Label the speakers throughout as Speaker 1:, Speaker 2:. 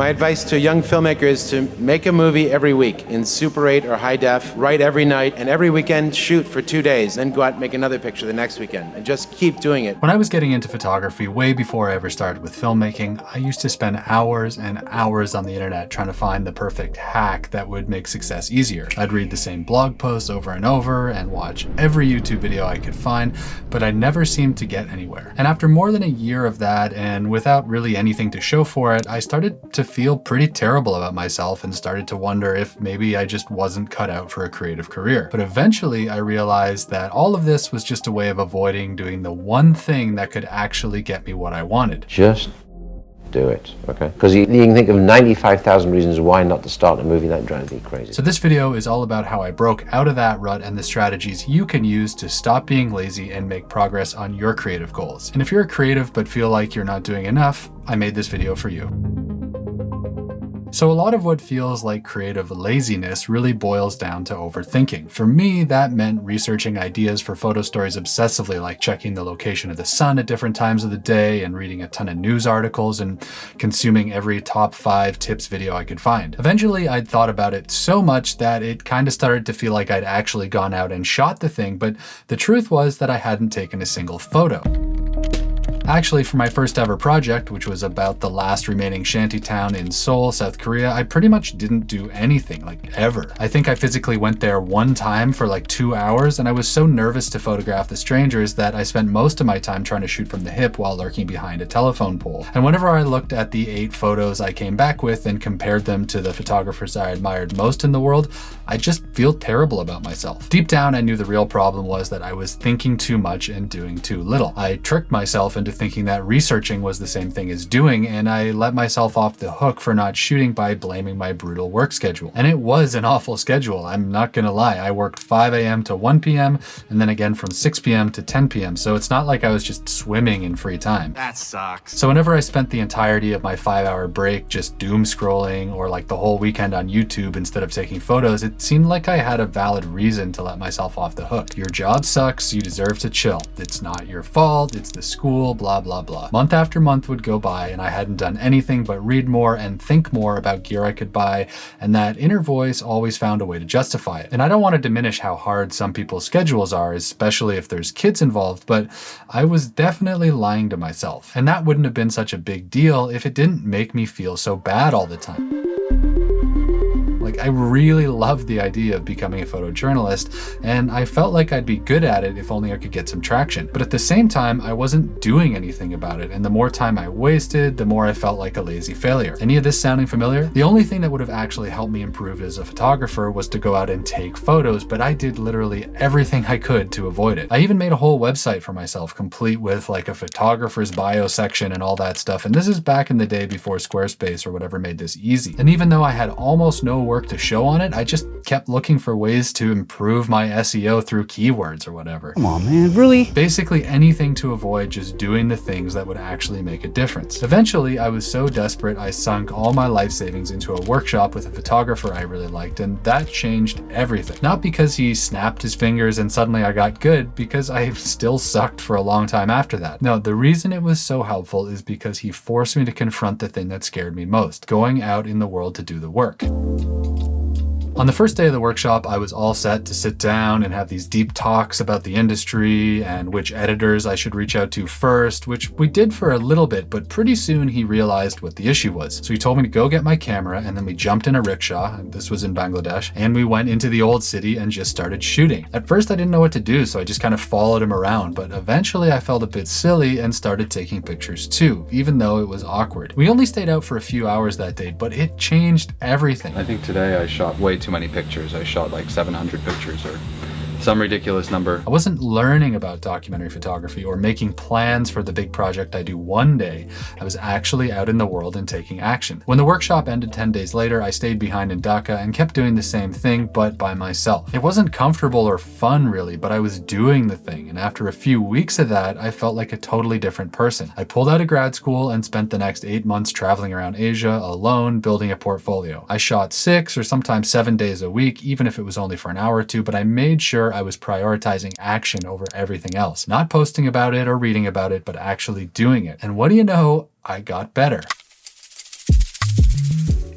Speaker 1: My advice to young filmmakers is to make a movie every week in Super 8 or high def, write every night, and every weekend shoot for 2 days, then go out and make another picture the next weekend, and just keep doing it.
Speaker 2: When I was getting into photography way before I ever started with filmmaking, I used to spend hours and hours on the internet trying to find the perfect hack that would make success easier. I'd read the same blog posts over and over and watch every YouTube video I could find, but I never seemed to get anywhere. And after more than a year of that, and without really anything to show for it, I started to feel pretty terrible about myself and started to wonder if maybe I just wasn't cut out for a creative career. But eventually I realized that all of this was just a way of avoiding doing the one thing that could actually get me what I wanted.
Speaker 3: Just do it, okay? Because you can think of 95,000 reasons why not to start a movie. That drives me crazy.
Speaker 2: So this video is all about how I broke out of that rut and the strategies you can use to stop being lazy and make progress on your creative goals. And if you're a creative but feel like you're not doing enough, I made this video for you. So a lot of what feels like creative laziness really boils down to overthinking. For me, that meant researching ideas for photo stories obsessively, like checking the location of the sun at different times of the day and reading a ton of news articles and consuming every top 5 tips video I could find. Eventually, I'd thought about it so much that it kind of started to feel like I'd actually gone out and shot the thing, but the truth was that I hadn't taken a single photo. Actually, for my first ever project, which was about the last remaining shantytown in Seoul, South Korea, I pretty much didn't do anything, like ever. I think I physically went there one time for like 2 hours, and I was so nervous to photograph the strangers that I spent most of my time trying to shoot from the hip while lurking behind a telephone pole. And whenever I looked at the 8 photos I came back with and compared them to the photographers I admired most in the world, I just feel terrible about myself. Deep down, I knew the real problem was that I was thinking too much and doing too little. I tricked myself into thinking that researching was the same thing as doing, and I let myself off the hook for not shooting by blaming my brutal work schedule. And it was an awful schedule, I'm not gonna lie. I worked 5 a.m. to 1 p.m. and then again from 6 p.m. to 10 p.m. So it's not like I was just swimming in free time.
Speaker 4: That sucks.
Speaker 2: So whenever I spent the entirety of my 5-hour break just doom scrolling or like the whole weekend on YouTube instead of taking photos, it seemed like I had a valid reason to let myself off the hook. Your job sucks, you deserve to chill. It's not your fault, it's the school, blah, blah, blah. Month after month would go by and I hadn't done anything but read more and think more about gear I could buy, and that inner voice always found a way to justify it. And I don't want to diminish how hard some people's schedules are, especially if there's kids involved, but I was definitely lying to myself. And that wouldn't have been such a big deal if it didn't make me feel so bad all the time. Like, I really loved the idea of becoming a photojournalist, and I felt like I'd be good at it if only I could get some traction. But at the same time, I wasn't doing anything about it, and the more time I wasted, the more I felt like a lazy failure. Any of this sounding familiar? The only thing that would have actually helped me improve as a photographer was to go out and take photos, but I did literally everything I could to avoid it. I even made a whole website for myself, complete with like a photographer's bio section and all that stuff, and this is back in the day before Squarespace or whatever made this easy. And even though I had almost no work to show on it, I just kept looking for ways to improve my SEO through keywords or whatever.
Speaker 4: Come on, man, really?
Speaker 2: Basically anything to avoid just doing the things that would actually make a difference. Eventually, I was so desperate, I sunk all my life savings into a workshop with a photographer I really liked, and that changed everything. Not because he snapped his fingers and suddenly I got good, because I still sucked for a long time after that. No, the reason it was so helpful is because he forced me to confront the thing that scared me most, going out in the world to do the work. On the first day of the workshop, I was all set to sit down and have these deep talks about the industry and which editors I should reach out to first, which we did for a little bit, but pretty soon he realized what the issue was. So he told me to go get my camera, and then we jumped in a rickshaw, this was in Bangladesh, and we went into the old city and just started shooting. At first I didn't know what to do, so I just kind of followed him around, but eventually I felt a bit silly and started taking pictures too, even though it was awkward. We only stayed out for a few hours that day, but it changed everything.
Speaker 5: I think today I shot way too many pictures. I shot like 700 pictures or some ridiculous number.
Speaker 2: I wasn't learning about documentary photography or making plans for the big project I do one day. I was actually out in the world and taking action. When the workshop ended 10 days later, I stayed behind in Dhaka and kept doing the same thing, but by myself. It wasn't comfortable or fun really, but I was doing the thing. And after a few weeks of that, I felt like a totally different person. I pulled out of grad school and spent the next 8 months traveling around Asia alone, building a portfolio. I shot 6 or sometimes 7 days a week, even if it was only for an hour or two, but I made sure I was prioritizing action over everything else. Not posting about it or reading about it, but actually doing it. And what do you know? I got better.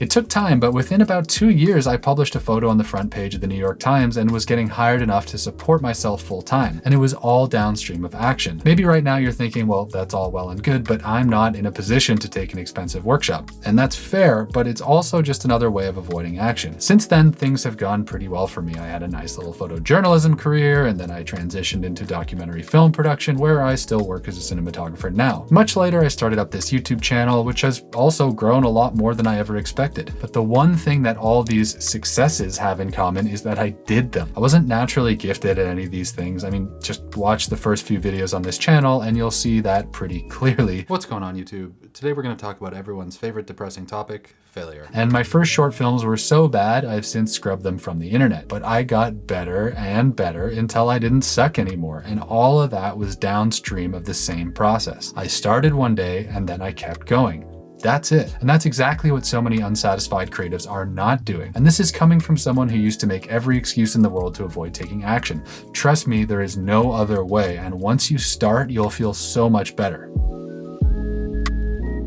Speaker 2: It took time, but within about 2 years, I published a photo on the front page of the New York Times and was getting hired enough to support myself full time. And it was all downstream of action. Maybe right now you're thinking, well, that's all well and good, but I'm not in a position to take an expensive workshop. And that's fair, but it's also just another way of avoiding action. Since then, things have gone pretty well for me. I had a nice little photojournalism career, and then I transitioned into documentary film production, where I still work as a cinematographer now. Much later, I started up this YouTube channel, which has also grown a lot more than I ever expected. But the one thing that all these successes have in common is that I did them. I wasn't naturally gifted at any of these things. I mean, just watch the first few videos on this channel and you'll see that pretty clearly. What's going on, YouTube? Today we're going to talk about everyone's favorite depressing topic, failure. And my first short films were so bad, I've since scrubbed them from the internet. But I got better and better until I didn't suck anymore. And all of that was downstream of the same process. I started one day and then I kept going. That's it. And that's exactly what so many unsatisfied creatives are not doing. And this is coming from someone who used to make every excuse in the world to avoid taking action. Trust me, there is no other way. And once you start, you'll feel so much better.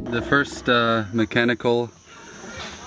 Speaker 5: The first mechanical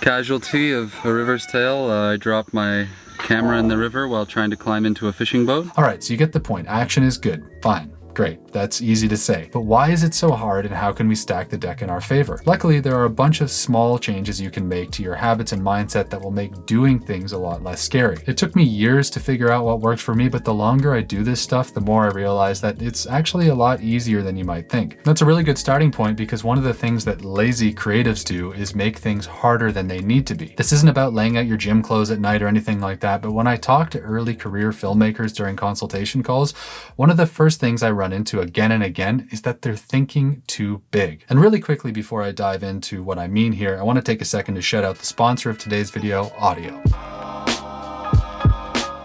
Speaker 5: casualty of a river's tale, I dropped my camera in the river while trying to climb into a fishing boat.
Speaker 2: All right, so you get the point. Action is good. Fine. Great, that's easy to say. But why is it so hard and how can we stack the deck in our favor? Luckily, there are a bunch of small changes you can make to your habits and mindset that will make doing things a lot less scary. It took me years to figure out what worked for me, but the longer I do this stuff, the more I realize that it's actually a lot easier than you might think. That's a really good starting point because one of the things that lazy creatives do is make things harder than they need to be. This isn't about laying out your gym clothes at night or anything like that, but when I talk to early career filmmakers during consultation calls, one of the first things I run into again and again is that they're thinking too big. And really quickly before I dive into what I mean here, I want to take a second to shout out the sponsor of today's video, Audio.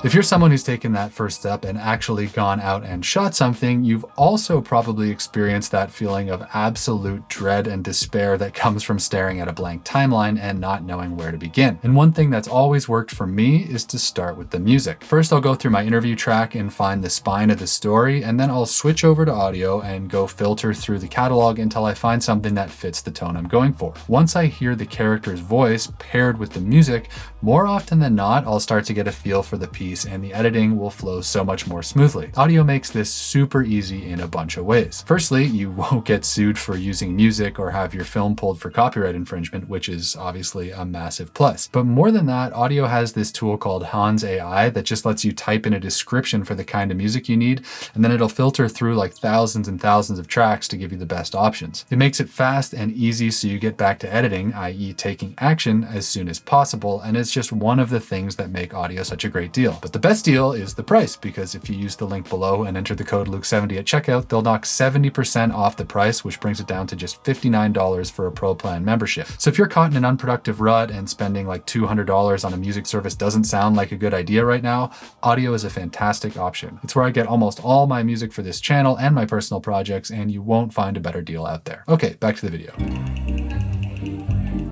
Speaker 2: If you're someone who's taken that first step and actually gone out and shot something, you've also probably experienced that feeling of absolute dread and despair that comes from staring at a blank timeline and not knowing where to begin. And one thing that's always worked for me is to start with the music. First, I'll go through my interview track and find the spine of the story, and then I'll switch over to audio and go filter through the catalog until I find something that fits the tone I'm going for. Once I hear the character's voice paired with the music, more often than not, I'll start to get a feel for the piece and the editing will flow so much more smoothly. Audio makes this super easy in a bunch of ways. Firstly, you won't get sued for using music or have your film pulled for copyright infringement, which is obviously a massive plus. But more than that, Audio has this tool called Hans AI that just lets you type in a description for the kind of music you need, and then it'll filter through like thousands and thousands of tracks to give you the best options. It makes it fast and easy so you get back to editing, i.e. taking action, as soon as possible, and it's just one of the things that make Audio such a great deal. But the best deal is the price, because if you use the link below and enter the code Luke70 at checkout, they'll knock 70% off the price, which brings it down to just $59 for a pro plan membership. So if you're caught in an unproductive rut and spending like $200 on a music service doesn't sound like a good idea right now, Audio is a fantastic option. It's where I get almost all my music for this channel and my personal projects, and you won't find a better deal out there. Okay, back to the video.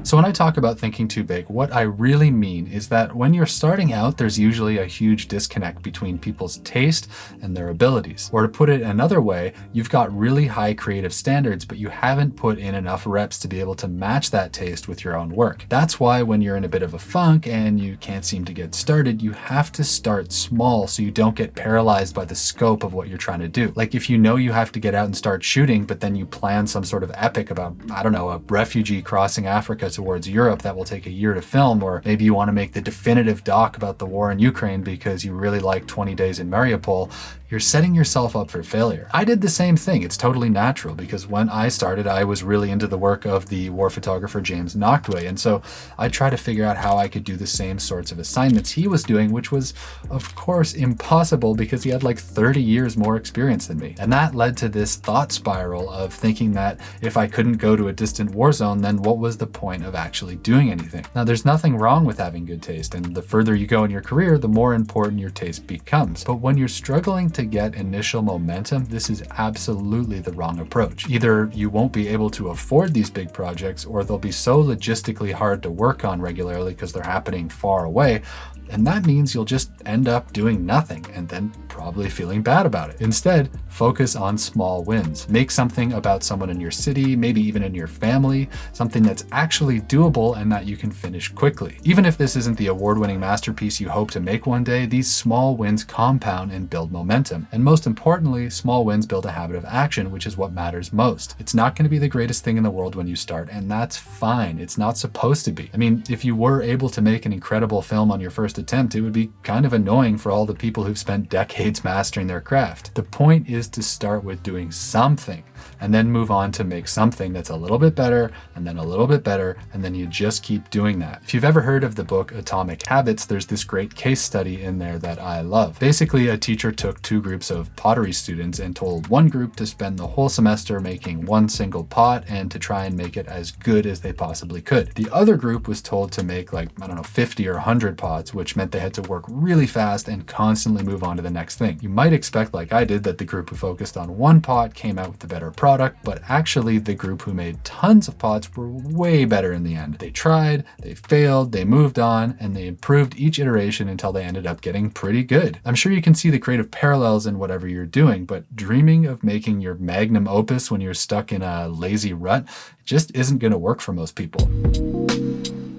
Speaker 2: So when I talk about thinking too big, what I really mean is that when you're starting out, there's usually a huge disconnect between people's taste and their abilities. Or to put it another way, you've got really high creative standards, but you haven't put in enough reps to be able to match that taste with your own work. That's why when you're in a bit of a funk and you can't seem to get started, you have to start small so you don't get paralyzed by the scope of what you're trying to do. Like if you know you have to get out and start shooting, but then you plan some sort of epic about, I don't know, a refugee crossing Africa towards Europe that will take a year to film, or maybe you want to make the definitive doc about the war in Ukraine because you really like 20 Days in Mariupol, you're setting yourself up for failure. I did the same thing. It's totally natural because when I started, I was really into the work of the war photographer James Nachtwey, and so I tried to figure out how I could do the same sorts of assignments he was doing, which was of course impossible because he had like 30 years more experience than me. And that led to this thought spiral of thinking that if I couldn't go to a distant war zone, then what was the point of actually doing anything? Now, there's nothing wrong with having good taste, and the further you go in your career, the more important your taste becomes. But when you're struggling to get initial momentum, this is absolutely the wrong approach. Either you won't be able to afford these big projects, or they'll be so logistically hard to work on regularly because they're happening far away, And that means you'll just end up doing nothing and then probably feeling bad about it. Instead, focus on small wins. Make something about someone in your city, maybe even in your family, something that's actually doable and that you can finish quickly. Even if this isn't the award-winning masterpiece you hope to make one day, these small wins compound and build momentum. And most importantly, small wins build a habit of action, which is what matters most. It's not going to be the greatest thing in the world when you start, and that's fine. It's not supposed to be. I mean, if you were able to make an incredible film on your first attempt, it would be kind of annoying for all the people who've spent decades mastering their craft. The point is to start with doing something and then move on to make something that's a little bit better and then a little bit better, and then you just keep doing that. If you've ever heard of the book Atomic Habits, there's this great case study in there that I love. Basically, a teacher took two groups of pottery students and told one group to spend the whole semester making one single pot and to try and make it as good as they possibly could. The other group was told to make 50 or 100 pots, which meant they had to work really fast and constantly move on to the next thing. You might expect, like I did, that the group who focused on one pot came out with the better product, but actually the group who made tons of pots were way better in the end. They tried, they failed, they moved on, and they improved each iteration until they ended up getting pretty good. I'm sure you can see the creative parallels in whatever you're doing, but dreaming of making your magnum opus when you're stuck in a lazy rut just isn't going to work for most people.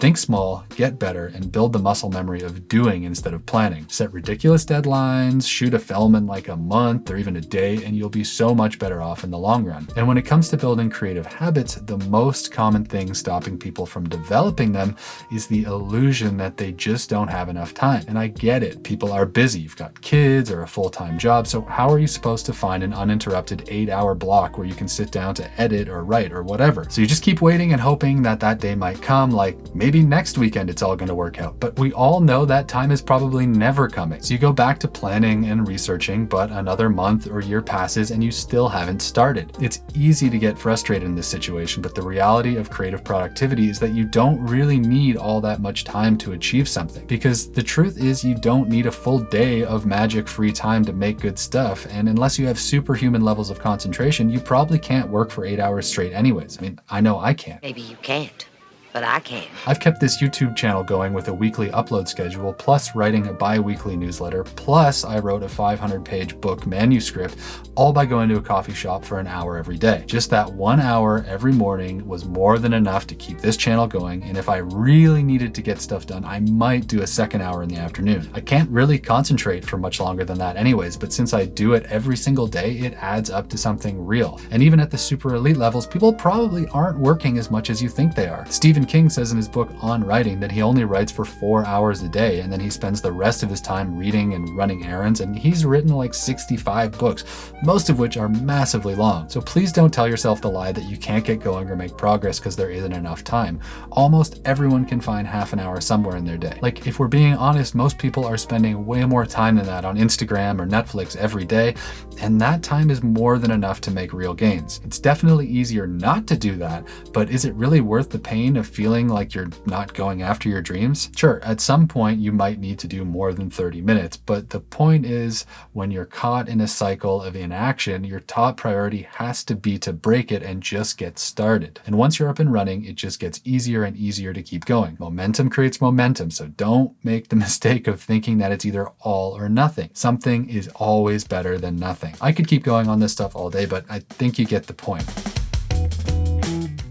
Speaker 2: Think small, get better, and build the muscle memory of doing instead of planning. Set ridiculous deadlines, shoot a film in like a month or even a day, and you'll be so much better off in the long run. And when it comes to building creative habits, the most common thing stopping people from developing them is the illusion that they just don't have enough time. And I get it, people are busy. You've got kids or a full-time job, so how are you supposed to find an uninterrupted 8-hour block where you can sit down to edit or write or whatever? So you just keep waiting and hoping that that day might come, like maybe next weekend it's all going to work out. But we all know that time is probably never coming. So you go back to planning and researching, but another month or year passes and you still haven't started. It's easy to get frustrated in this situation, but the reality of creative productivity is that you don't really need all that much time to achieve something. Because the truth is, you don't need a full day of magic free time to make good stuff. And unless you have superhuman levels of concentration, you probably can't work for 8 hours straight anyways. I mean, I know I can't.
Speaker 4: Maybe you can't, but I can.
Speaker 2: I've kept this YouTube channel going with a weekly upload schedule, plus writing a bi-weekly newsletter, plus I wrote a 500-page book manuscript, all by going to a coffee shop for an hour every day. Just that 1 hour every morning was more than enough to keep this channel going, and if I really needed to get stuff done, I might do a second hour in the afternoon. I can't really concentrate for much longer than that anyways, but since I do it every single day, it adds up to something real. And even at the super elite levels, people probably aren't working as much as you think they are. Stephen King says in his book On Writing that he only writes for 4 hours a day, and then he spends the rest of his time reading and running errands, and he's written like 65 books, most of which are massively long. So please don't tell yourself the lie that you can't get going or make progress because there isn't enough time. Almost everyone can find half an hour somewhere in their day. Like, if we're being honest, most people are spending way more time than that on Instagram or Netflix every day, and that time is more than enough to make real gains. It's definitely easier not to do that, but is it really worth the pain of feeling like you're not going after your dreams? Sure, at some point you might need to do more than 30 minutes, but the point is, when you're caught in a cycle of inaction, your top priority has to be to break it and just get started. And once you're up and running, it just gets easier and easier to keep going. Momentum creates momentum, so don't make the mistake of thinking that it's either all or nothing. Something is always better than nothing. I could keep going on this stuff all day, but I think you get the point.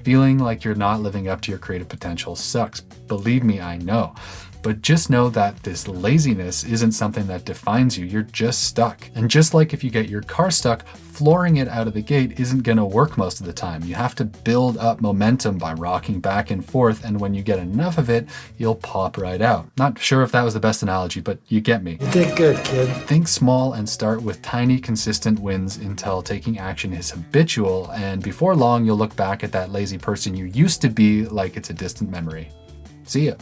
Speaker 2: Feeling like you're not living up to your creative potential sucks. Believe me, I know. But just know that this laziness isn't something that defines you. You're just stuck. And just like if you get your car stuck, flooring it out of the gate isn't going to work most of the time. You have to build up momentum by rocking back and forth, and when you get enough of it, you'll pop right out. Not sure if that was the best analogy, but you get me.
Speaker 6: You did good, kid.
Speaker 2: Think small and start with tiny, consistent wins until taking action is habitual, and before long, you'll look back at that lazy person you used to be like it's a distant memory. See ya.